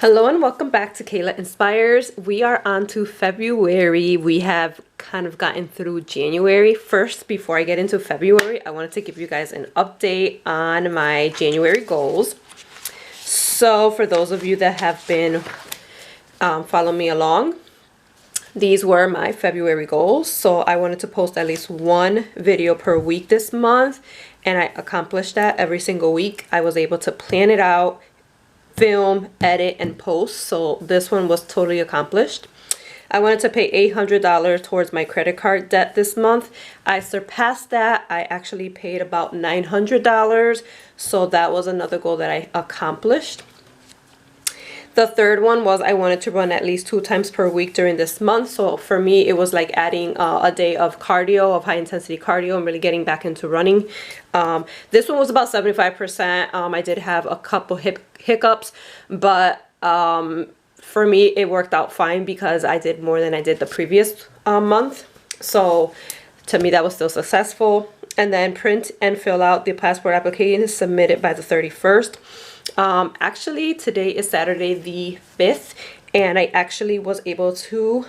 Hello and welcome back to Kayla Inspires. We are on to February. We have kind of gotten through January. First, before I get into February, I wanted to give you guys an update on my January goals. So for those of you that have been following me along, these were my February goals. So I wanted to post at least one video per week this month, and I accomplished that every single week. I was able to plan it out, film, edit, and post. So this one was totally accomplished. I wanted to pay $800 towards my credit card debt this month. I surpassed that. I actually paid about $900. So that was another goal that I accomplished. The third one was I wanted to run at least 2 times per week during this month. So for me, it was like adding a day of cardio, of high intensity cardio, and really getting back into running. This one was about 75%. I did have a couple hiccups, but for me, it worked out fine because I did more than I did the previous month. So to me, that was still successful. And then print and fill out the passport application, submitted by the 31st. Actually today is Saturday the 5th, and I actually was able to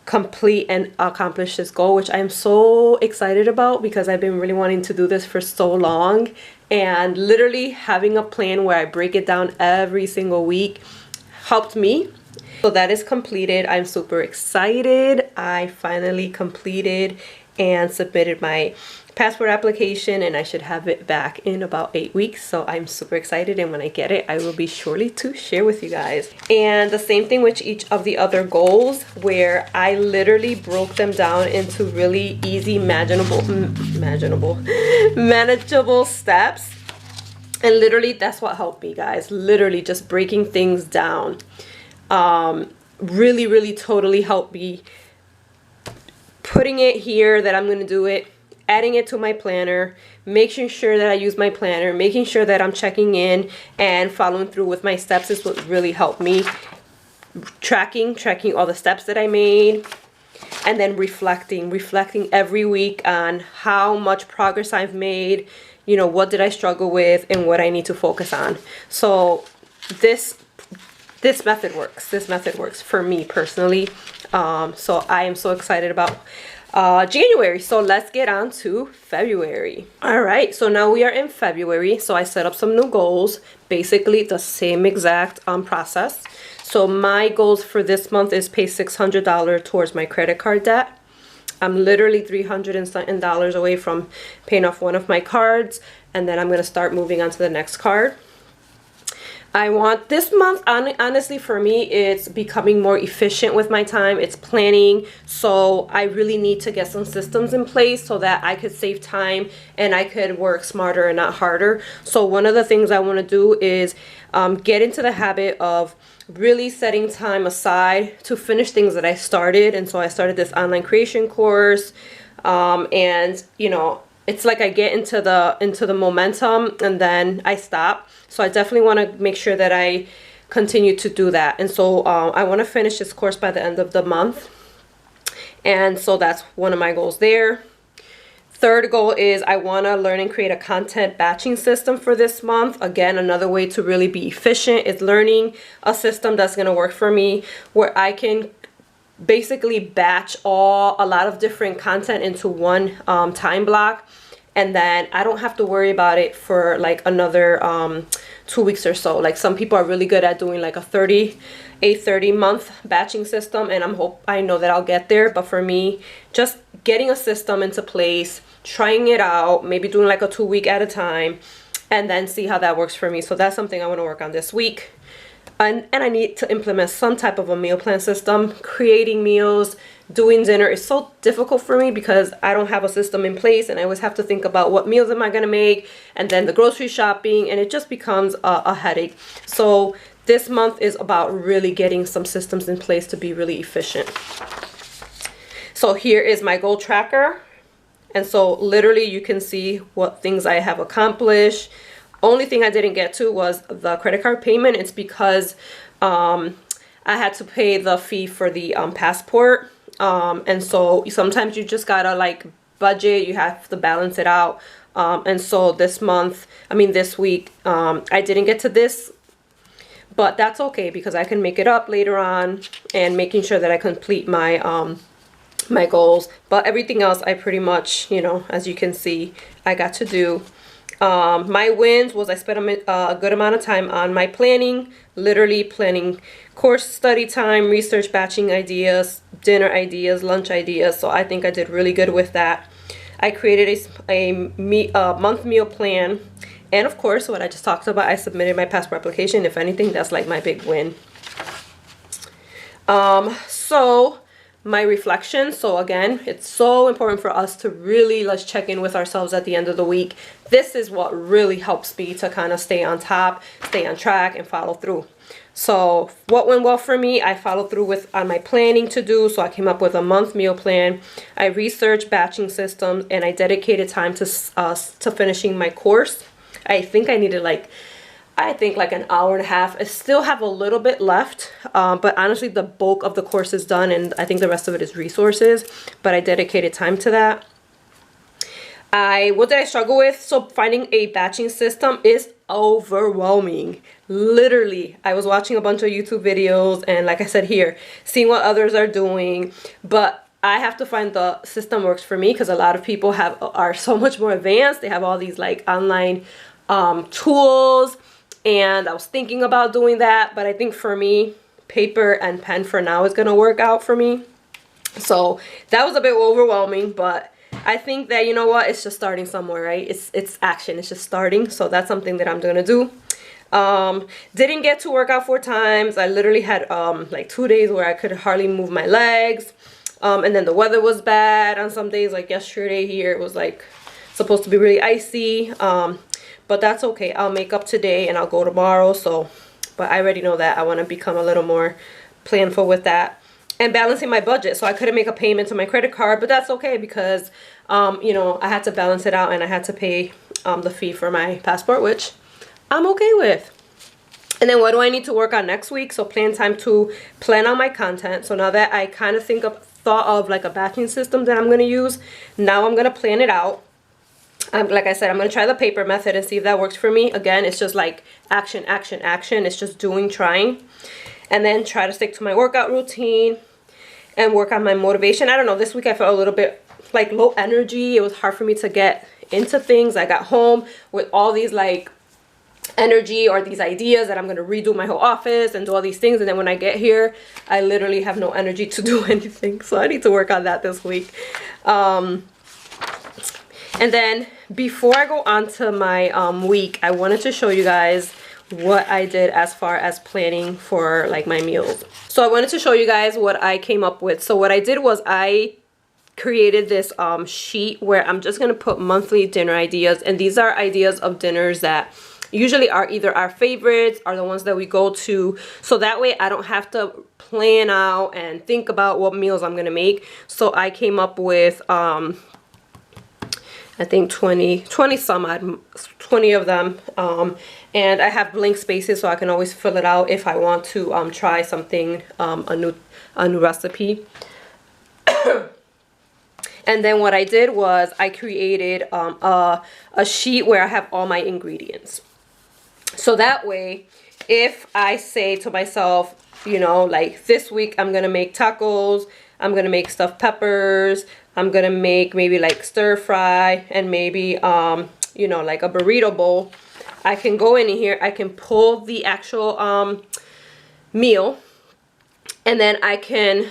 complete and accomplish this goal, which I'm so excited about because I've been really wanting to do this for so long, and literally having a plan where I break it down every single week helped me. So that is completed. I'm super excited. I finally completed and submitted my passport application, and I should have it back in about 8 weeks. So I'm super excited, and when I get it, I will be surely to share with you guys. And the same thing with each of the other goals, where I literally broke them down into really easy, manageable steps. And literally that's what helped me, guys. Literally just breaking things down really totally helped me. Putting it here that I'm going to do it, adding it to my planner, making sure that I use my planner, making sure that I'm checking in and following through with my steps is what really helped me. Tracking all the steps that I made, and then reflecting every week on how much progress I've made, you know, what did I struggle with and what I need to focus on. So this method works. This method works for me personally. So I am so excited about January. So let's get on to February. All right, so now we are in February. So I set up some new goals, basically the same exact process. So my goals for this month is pay $600 towards my credit card debt. I'm literally $300 and something away from paying off one of my cards, and then I'm going to start moving on to the next card. I want this month, honestly, for me, it's becoming more efficient with my time. It's planning. So I really need to get some systems in place so that I could save time and I could work smarter and not harder. So one of the things I want to do is get into the habit of really setting time aside to finish things that I started. And so I started this online creation course, and you know, it's like I get into the momentum and then I stop. So I definitely want to make sure that I continue to do that. And so I want to finish this course by the end of the month. And so that's one of my goals there. Third goal is I want to learn and create a content batching system for this month. Again, another way to really be efficient is learning a system that's going to work for me, where I can basically batch a lot of different content into one time block, and then I don't have to worry about it for like another 2 weeks or so. Like some people are really good at doing like a 30 month batching system, and I know that I'll get there. But for me, just getting a system into place, trying it out, maybe doing like a 2 week at a time, and then see how that works for me. So that's something I want to work on this week. And I need to implement some type of a meal plan system. Creating meals, doing dinner is so difficult for me because I don't have a system in place, and I always have to think about what meals am I going to make, and then the grocery shopping, and it just becomes a headache. So this month is about really getting some systems in place to be really efficient. So here is my goal tracker. And so literally you can see what things I have accomplished. Only thing I didn't get to was the credit card payment. It's because I had to pay the fee for the passport. And so sometimes you just gotta like budget, you have to balance it out. And so this week, I didn't get to this but that's okay because I can make it up later on, and making sure that I complete my my goals. But everything else I pretty much, you know, as you can see, I got to do. My wins was I spent a good amount of time on my planning, literally planning course study time, research, batching ideas, dinner ideas, lunch ideas. So I think I did really good with that. I created a month meal plan. And of course, what I just talked about, I submitted my passport application. If anything, that's like my big win. So my reflection. So again, it's so important for us to really, let's check in with ourselves at the end of the week. This is what really helps me to kind of stay on top, stay on track, and follow through. So what went well for me, I followed through with on my planning to do. So I came up with a month meal plan. I researched batching systems, and I dedicated time to finishing my course. I think I needed like an hour and a half. I still have a little bit left, but honestly the bulk of the course is done, and I think the rest of it is resources, but I dedicated time to that. What did I struggle with? So finding a batching system is overwhelming. Literally, I was watching a bunch of YouTube videos, and like I said here, seeing what others are doing, but I have to find the system works for me, because a lot of people are so much more advanced. They have all these like online tools, and I was thinking about doing that, but I think for me, paper and pen for now is gonna work out for me. So that was a bit overwhelming, but I think that, you know what, it's just starting somewhere, right? It's action, it's just starting. So that's something that I'm gonna do. Didn't get to work out 4 times. I literally had like 2 days where I could hardly move my legs. And then the weather was bad on some days, like yesterday here, it was like supposed to be really icy. But that's okay. I'll make up today and I'll go tomorrow. So, but I already know that I want to become a little more planful with that. And balancing my budget. So I couldn't make a payment to my credit card, but that's okay because, you know, I had to balance it out, and I had to pay the fee for my passport, which I'm okay with. And then what do I need to work on next week? So plan time to plan out my content. So now that I kind of thought of like a batching system that I'm going to use, now I'm going to plan it out. Like I said, I'm going to try the paper method and see if that works for me. Again, it's just like action, action, action. It's just doing, trying. And then try to stick to my workout routine and work on my motivation. I don't know, this week I felt a little bit like low energy. It was hard for me to get into things. I got home with all these like energy or these ideas that I'm going to redo my whole office and do all these things. And then when I get here, I literally have no energy to do anything. So I need to work on that this week. And then before I go on to my week, I wanted to show you guys what I did as far as planning for like my meals. So I wanted to show you guys what I came up with. So what I did was I created this sheet where I'm just going to put monthly dinner ideas. And these are ideas of dinners that usually are either our favorites or the ones that we go to. So that way I don't have to plan out and think about what meals I'm going to make. So I came up with I think 20 some, I had 20 of them, and I have blank spaces so I can always fill it out if I want to try something, a new recipe. And then what I did was I created a sheet where I have all my ingredients. So that way, if I say to myself, you know, like this week I'm gonna make tacos, I'm gonna make stuffed peppers, I'm gonna make maybe like stir fry, and maybe you know, like a burrito bowl, I can go in here, I can pull the actual meal, and then I can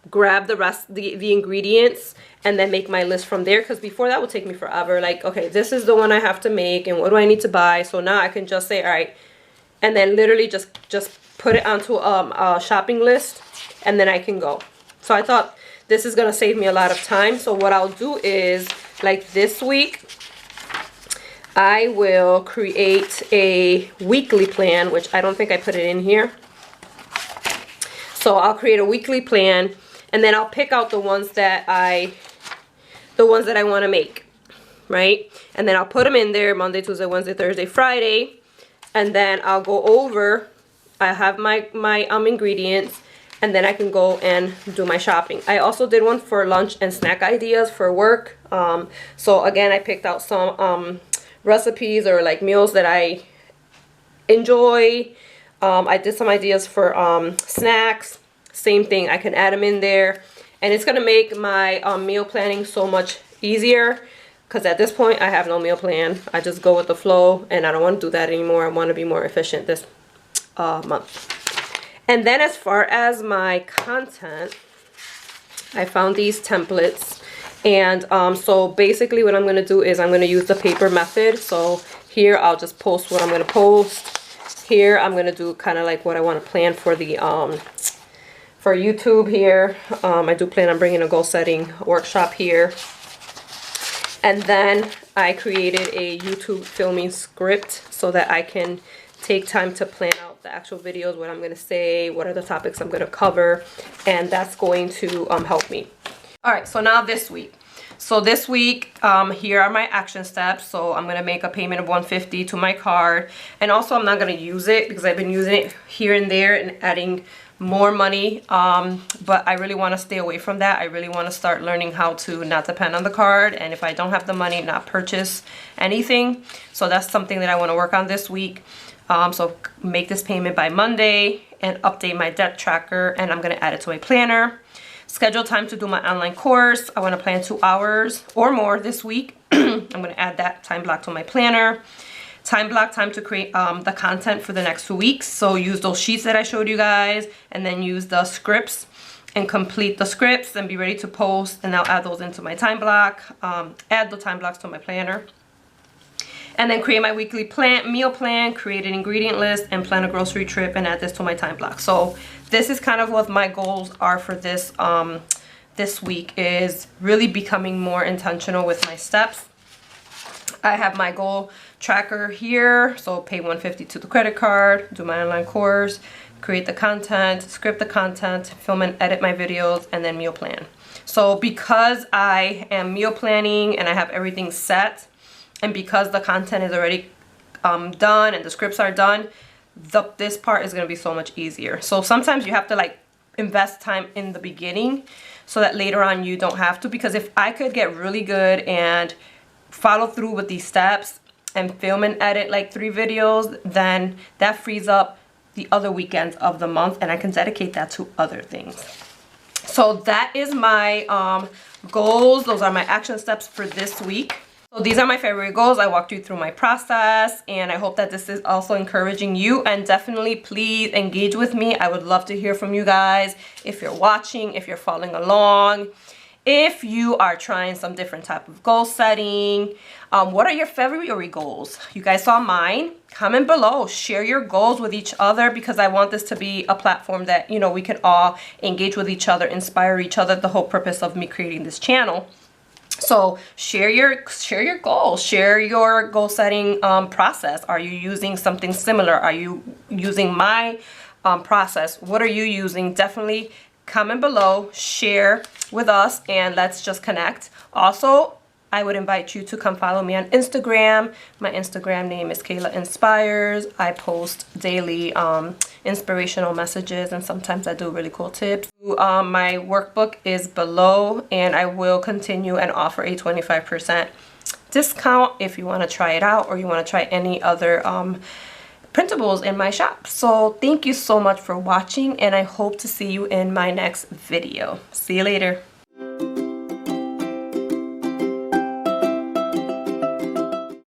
grab the rest, the ingredients, and then make my list from there. Because before that would take me forever, like, okay, this is the one I have to make, and what do I need to buy? So now I can just say, all right, and then literally just put it onto a shopping list, and then I can go. So I thought this is gonna save me a lot of time. So what I'll do is, like this week, I will create a weekly plan, which I don't think I put it in here. So I'll create a weekly plan, and then I'll pick out the ones that I want to make, right? And then I'll put them in there Monday, Tuesday, Wednesday, Thursday, Friday, and then I'll go over. I have my ingredients, and then I can go and do my shopping. I also did one for lunch and snack ideas for work. So again, I picked out some recipes or like meals that I enjoy. I did some ideas for snacks. Same thing, I can add them in there. And it's gonna make my meal planning so much easier, because at this point I have no meal plan. I just go with the flow, and I don't want to do that anymore. I want to be more efficient this month. And then as far as my content, I found these templates. And so basically what I'm going to do is I'm going to use the paper method. So here I'll just post what I'm going to post. Here I'm going to do kind of like what I want to plan for the for YouTube here. I do plan on bringing a goal setting workshop here. And then I created a YouTube filming script so that I can take time to plan out the actual videos, what I'm going to say, what are the topics I'm going to cover, and that's going to help me. All right, so now this week. So this week, here are my action steps. So I'm going to make a payment of $150 to my card. And also I'm not going to use it because I've been using it here and there and adding more money. But I really want to stay away from that. I really want to start learning how to not depend on the card. And if I don't have the money, not purchase anything. So that's something that I want to work on this week. So make this payment by Monday and update my debt tracker. And I'm going to add it to my planner. Schedule time to do my online course. I want to plan 2 hours or more this week. I'm going to add that time block to my planner. Time block time to create the content for the next 2 weeks. So use those sheets that I showed you guys, and then use the scripts and complete the scripts and be ready to post. And I'll add those into my time block. Add the time blocks to my planner. And then create my weekly meal plan, create an ingredient list, and plan a grocery trip, and add this to my time block. So this is kind of what my goals are for this this week, is really becoming more intentional with my steps. I have my goal tracker here. So pay $150 to the credit card, do my online course, create the content, script the content, film and edit my videos, and then meal plan. So because I am meal planning and I have everything set, and because the content is already done and the scripts are done, this part is going to be so much easier. So sometimes you have to like invest time in the beginning so that later on you don't have to. Because if I could get really good and follow through with these steps and film and edit like 3 videos, then that frees up the other weekends of the month, and I can dedicate that to other things. So that is my goals. Those are my action steps for this week. So these are my February goals. I walked you through my process, and I hope that this is also encouraging you. And definitely please engage with me. I would love to hear from you guys. If you're watching, if you're following along, if you are trying some different type of goal setting, what are your February goals? You guys saw mine. Comment below, share your goals with each other, because I want this to be a platform that, you know, we can all engage with each other, inspire each other, the whole purpose of me creating this channel. So share your goals, share your goal setting process. Are you using something similar? Are you using my process? What are you using? Definitely comment below, share with us, and let's just connect. Also, I would invite you to come follow me on Instagram. My Instagram name is Kayla Inspires. I post daily inspirational messages, and sometimes I do really cool tips. My workbook is below, and I will continue and offer a 25% discount if you want to try it out, or you want to try any other printables in my shop. So thank you so much for watching, and I hope to see you in my next video. See you later.